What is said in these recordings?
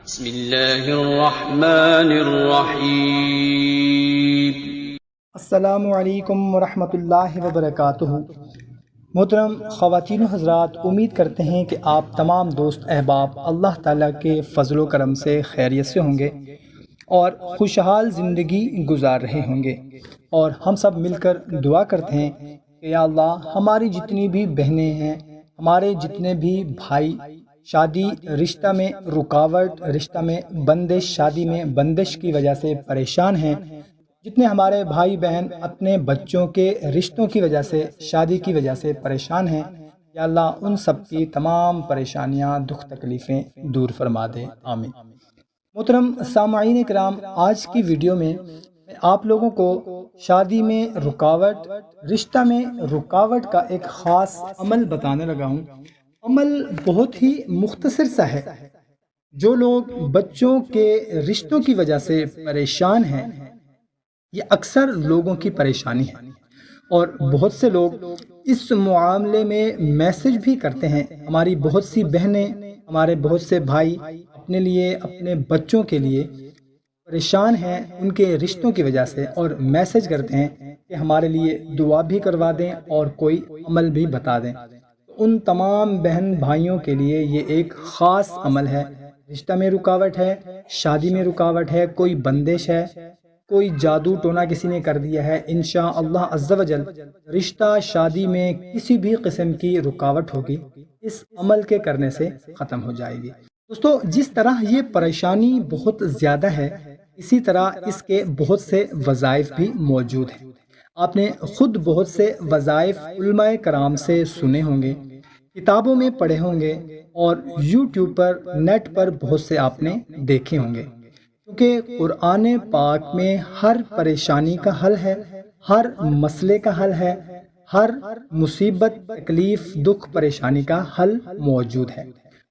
بسم اللہ الرحمن الرحیم۔ السلام علیکم ورحمۃ اللہ وبرکاتہ۔ محترم خواتین و حضرات، امید کرتے ہیں کہ آپ تمام دوست احباب اللہ تعالیٰ کے فضل و کرم سے خیریت سے ہوں گے اور خوشحال زندگی گزار رہے ہوں گے، اور ہم سب مل کر دعا کرتے ہیں کہ یا اللہ ہماری جتنی بھی بہنیں ہیں، ہمارے جتنے بھی بھائی شادی رشتہ میں رکاوٹ، رشتہ میں بندش، شادی میں بندش کی وجہ سے پریشان ہیں، جتنے ہمارے بھائی بہن اپنے بچوں کے رشتوں کی وجہ سے، شادی کی وجہ سے پریشان ہیں، یا اللہ ان سب کی تمام پریشانیاں، دکھ تکلیفیں دور فرما دے، آمین۔ محترم سامعین کرام، آج کی ویڈیو میں آپ لوگوں کو شادی میں رکاوٹ، رشتہ میں رکاوٹ کا ایک خاص عمل بتانے لگا ہوں۔ عمل بہت ہی مختصر سا ہے۔ جو لوگ بچوں کے رشتوں کی وجہ سے پریشان ہیں، یہ اکثر لوگوں کی پریشانی ہے، اور بہت سے لوگ اس معاملے میں میسج بھی کرتے ہیں۔ ہماری بہت سی بہنیں، ہمارے بہت سے بھائی اپنے لیے، اپنے بچوں کے لیے پریشان ہیں ان کے رشتوں کی وجہ سے، اور میسج کرتے ہیں کہ ہمارے لیے دعا بھی کروا دیں اور کوئی عمل بھی بتا دیں۔ ان تمام بہن بھائیوں کے لیے یہ ایک خاص عمل ہے۔ رشتہ میں رکاوٹ ہے، شادی میں رکاوٹ ہے، کوئی بندش ہے، کوئی جادو ٹونا کسی نے کر دیا ہے، انشاءاللہ عز و جل رشتہ شادی میں کسی بھی قسم کی رکاوٹ ہوگی، اس عمل کے کرنے سے ختم ہو جائے گی۔ دوستو، جس طرح یہ پریشانی بہت زیادہ ہے، اسی طرح اس کے بہت سے وظائف بھی موجود ہیں۔ آپ نے خود بہت سے وظائف علماء کرام سے سنے ہوں گے، کتابوں میں پڑھے ہوں گے، اور یوٹیوب پر، نیٹ پر بہت سے آپ نے دیکھے ہوں گے، کیونکہ قرآن پاک میں ہر پریشانی کا حل ہے، ہر مسئلے کا حل ہے، ہر مصیبت، تکلیف، دکھ، پریشانی کا حل موجود ہے،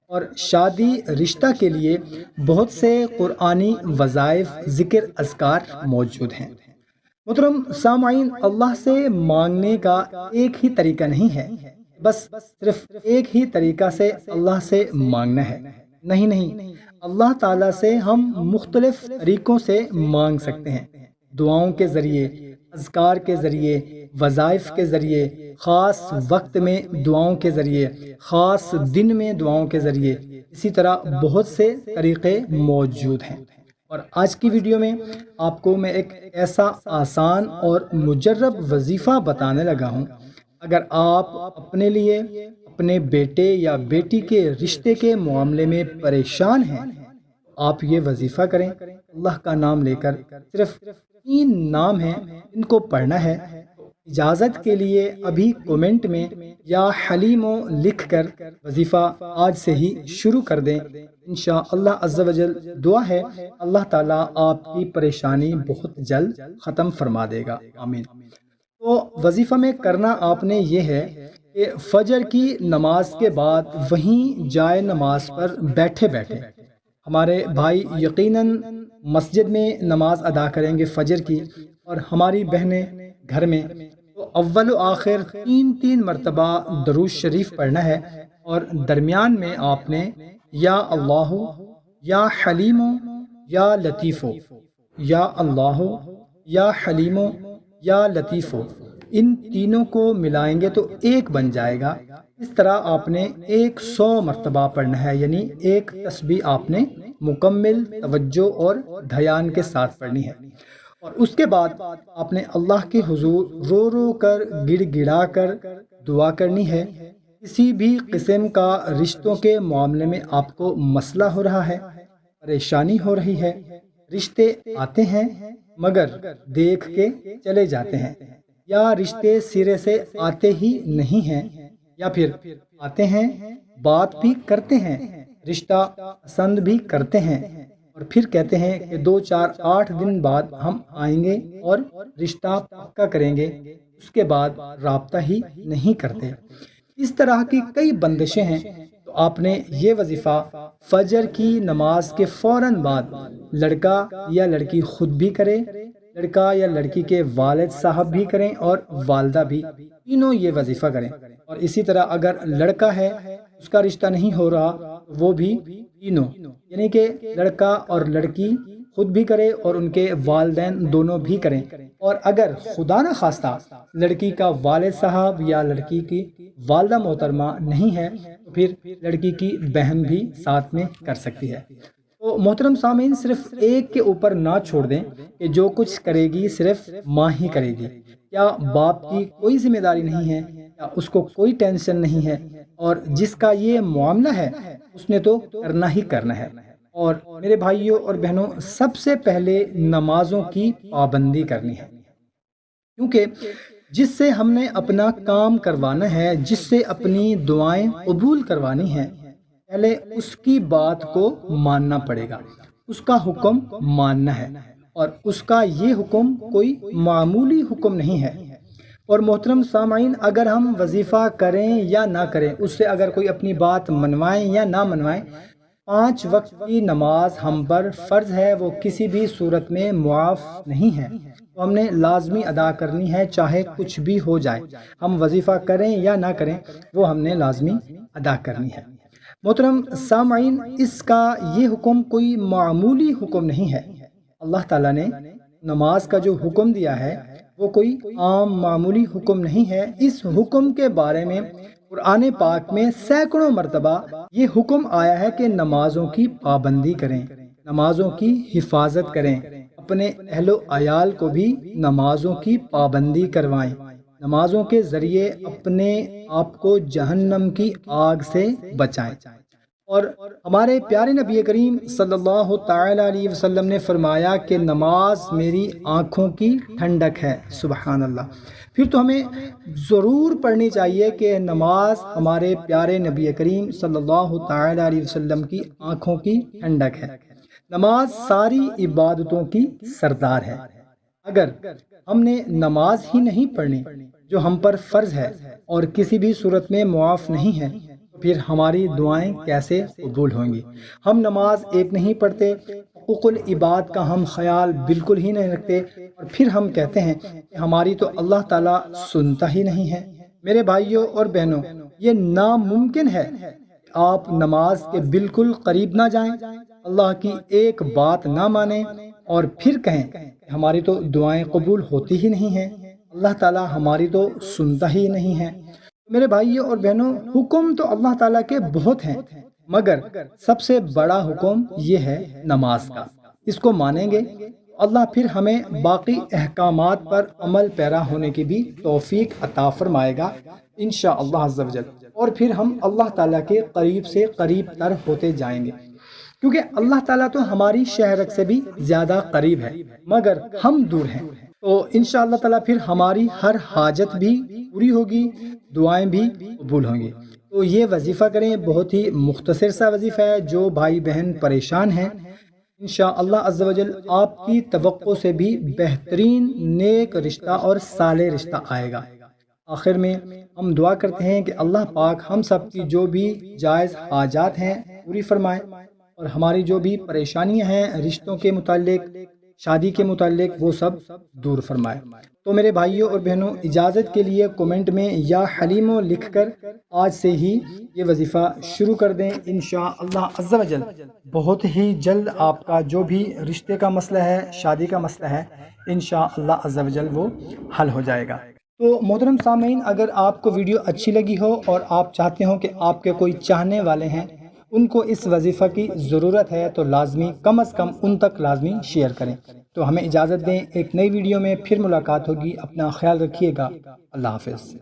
اور شادی رشتہ کے لیے بہت سے قرآنی وظائف، ذکر، اذکار موجود ہیں۔ محترم سامعین، اللہ سے مانگنے کا ایک ہی طریقہ نہیں ہے، بس صرف ایک ہی طریقہ سے اللہ سے مانگنا ہے۔ نہیں، اللہ تعالیٰ سے ہم مختلف طریقوں سے مانگ سکتے ہیں، دعاؤں کے ذریعے، اذکار کے ذریعے، وظائف کے ذریعے، خاص وقت میں دعاؤں کے ذریعے، خاص دن میں دعاؤں کے ذریعے، اسی طرح بہت سے طریقے موجود ہیں۔ اور آج کی ویڈیو میں آپ کو میں ایک ایسا آسان اور مجرب وظیفہ بتانے لگا ہوں۔ اگر آپ اپنے لیے، اپنے بیٹے یا بیٹی کے رشتے کے معاملے میں پریشان ہیں، آپ یہ وظیفہ کریں، اللہ کا نام لے کر۔ صرف 3 نام ہیں، ان کو پڑھنا ہے۔ اجازت کے لیے ابھی کومنٹ میں یا حلیمو لکھ کر وظیفہ آج سے ہی شروع کر دیں، انشاءاللہ عز و جل دعا ہے اللہ تعالیٰ آپ کی پریشانی بہت جلد ختم فرما دے گا، آمین۔ تو وظیفہ میں کرنا آپ نے یہ ہے کہ فجر کی نماز کے بعد وہیں جائے نماز پر بیٹھے بیٹھے، ہمارے بھائی یقیناً مسجد میں نماز ادا کریں گے فجر کی، اور ہماری بہنیں گھر میں، تو اول و آخر 3 مرتبہ درود شریف پڑھنا ہے، اور درمیان میں آپ نے یا اللہ، یا حلیم، یا لطیف، یا اللہ، یا حلیم، یا لطیف، ان تینوں کو ملائیں گے تو ایک بن جائے گا۔ اس طرح آپ نے 100 مرتبہ پڑھنا ہے، یعنی ایک تسبیح آپ نے مکمل توجہ اور دھیان کے ساتھ پڑھنی ہے، اور اس کے بعد آپ نے اللہ کے حضور رو رو کر، گڑ گڑا کر دعا کرنی ہے۔ کسی بھی قسم کا رشتوں کے معاملے میں آپ کو مسئلہ ہو رہا ہے، پریشانی ہو رہی ہے، رشتے آتے ہیں مگر دیکھ کے چلے جاتے ہیں، یا رشتے سرے سے آتے ہی نہیں ہیں، یا پھر آتے ہیں، بات بھی کرتے ہیں، رشتہ پسند بھی کرتے ہیں، اور پھر کہتے ہیں کہ 2 4 8 دن بعد ہم آئیں گے اور رشتہ پکا کریں گے، اس کے بعد رابطہ ہی نہیں کرتے۔ اس طرح کی کئی بندشیں ہیں، تو آپ نے یہ وظیفہ فجر کی نماز کے فوراً بعد لڑکا یا لڑکی خود بھی کرے، لڑکا یا لڑکی کے والد صاحب بھی کریں، اور والدہ بھی، تینوں یہ وظیفہ کریں۔ اور اسی طرح اگر لڑکا ہے، اس کا رشتہ نہیں ہو رہا، وہ بھی تینوں، یعنی کہ لڑکا اور لڑکی خود بھی کرے اور ان کے والدین دونوں بھی کریں، اور اگر خدا نہ خواستہ لڑکی کا والد صاحب یا لڑکی کی والدہ محترمہ نہیں ہے تو پھر لڑکی کی بہن بھی ساتھ میں کر سکتی ہے۔ تو محترم سامعین، صرف ایک کے اوپر نہ چھوڑ دیں کہ جو کچھ کرے گی صرف ماں ہی کرے گی۔ کیا باپ کی کوئی ذمہ داری نہیں ہے؟ کیا اس کو کوئی ٹینشن نہیں ہے؟ اور جس کا یہ معاملہ ہے اس نے تو کرنا ہی کرنا ہے۔ اور میرے بھائیوں اور بہنوں، سب سے پہلے نمازوں کی پابندی کرنی ہے، کیونکہ جس سے ہم نے اپنا کام کروانا ہے، جس سے اپنی دعائیں قبول کروانی ہیں، پہلے اس کی بات کو ماننا پڑے گا، اس کا حکم ماننا ہے، اور اس کا یہ حکم کوئی معمولی حکم نہیں ہے۔ اور محترم سامعین، اگر ہم وظیفہ کریں یا نہ کریں، اس سے اگر کوئی اپنی بات منوائیں یا نہ منوائیں، 5 وقت کی نماز ہم پر فرض ہے، وہ کسی بھی صورت میں معاف نہیں ہے، تو ہم نے لازمی ادا کرنی ہے، چاہے کچھ بھی ہو جائے، ہم وظیفہ کریں یا نہ کریں، وہ ہم نے لازمی ادا کرنی ہے۔ محترم سامعین، اس کا یہ حکم کوئی معمولی حکم نہیں ہے۔ اللہ تعالیٰ نے نماز کا جو حکم دیا ہے وہ کوئی عام معمولی حکم نہیں ہے۔ اس حکم کے بارے میں قرآن پاک میں سینکڑوں مرتبہ یہ حکم آیا ہے کہ نمازوں کی پابندی کریں، نمازوں کی حفاظت کریں، اپنے اہل و عیال کو بھی نمازوں کی پابندی کروائیں، نمازوں کے ذریعے اپنے آپ کو جہنم کی آگ سے بچائیں۔ اور ہمارے پیارے نبی کریم صلی اللہ تعالی علیہ وسلم نے فرمایا کہ نماز میری آنکھوں کی ٹھنڈک ہے۔ سبحان اللہ۔ پھر تو ہمیں ضرور پڑھنی چاہیے کہ نماز ہمارے پیارے نبی کریم صلی اللہ تعالی علیہ وسلم کی آنکھوں کی ٹھنڈک ہے۔ نماز ساری عبادتوں کی سردار ہے۔ اگر ہم نے نماز ہی نہیں پڑھنی جو ہم پر فرض ہے اور کسی بھی صورت میں معاف نہیں ہے، پھر ہماری دعائیں کیسے قبول ہوں گی؟ ہم نماز ایک نہیں پڑھتے، حقوق العباد کا ہم خیال بالکل ہی نہیں رکھتے، اور پھر ہم کہتے ہیں کہ ہماری تو اللہ تعالیٰ سنتا ہی نہیں ہے۔ میرے بھائیوں اور بہنوں، یہ ناممکن ہے کہ آپ نماز کے بالکل قریب نہ جائیں، اللہ کی ایک بات نہ مانیں اور پھر کہیں کہ ہماری تو دعائیں قبول ہوتی ہی نہیں ہیں، اللہ تعالیٰ ہماری تو سنتا ہی نہیں ہے۔ میرے بھائیوں اور بہنوں، حکم تو اللہ تعالیٰ کے بہت ہیں، مگر سب سے بڑا حکم یہ ہے نماز کا۔ اس کو مانیں گے اللہ پھر ہمیں باقی احکامات پر عمل پیرا ہونے کی بھی توفیق عطا فرمائے گا انشاءاللہ عز و جل، اور پھر ہم اللہ تعالیٰ کے قریب سے قریب تر ہوتے جائیں گے، کیونکہ اللہ تعالیٰ تو ہماری شہرک سے بھی زیادہ قریب ہے، مگر ہم دور ہیں۔ تو انشاءاللہ تعالیٰ پھر ہماری ہر حاجت بھی پوری ہوگی، دعائیں بھی قبول ہوں گی۔ تو یہ وظیفہ کریں، بہت ہی مختصر سا وظیفہ ہے۔ جو بھائی بہن پریشان ہیں، انشاءاللہ عز و جل آپ کی توقع سے بھی بہترین نیک رشتہ اور صالح رشتہ آئے گا۔ آخر میں ہم دعا کرتے ہیں کہ اللہ پاک ہم سب کی جو بھی جائز حاجات ہیں پوری فرمائے، اور ہماری جو بھی پریشانیاں ہیں رشتوں کے متعلق، شادی کے متعلق، وہ سب دور فرمائے۔ تو میرے بھائیوں اور بہنوں، اجازت کے لیے کومنٹ میں یا حلیمو لکھ کر آج سے ہی یہ وظیفہ شروع کر دیں۔ انشاءاللہ عز و جل بہت ہی جلد آپ کا جو بھی رشتے کا مسئلہ ہے، شادی کا مسئلہ ہے، انشاءاللہ عز و جل وہ حل ہو جائے گا۔ تو محترم سامعین، اگر آپ کو ویڈیو اچھی لگی ہو اور آپ چاہتے ہو کہ آپ کے کوئی چاہنے والے ہیں ان کو اس وظیفہ کی ضرورت ہے، تو لازمی کم از کم ان تک لازمی شیئر کریں۔ تو ہمیں اجازت دیں، ایک نئی ویڈیو میں پھر ملاقات ہوگی۔ اپنا خیال رکھیے گا۔ اللہ حافظ۔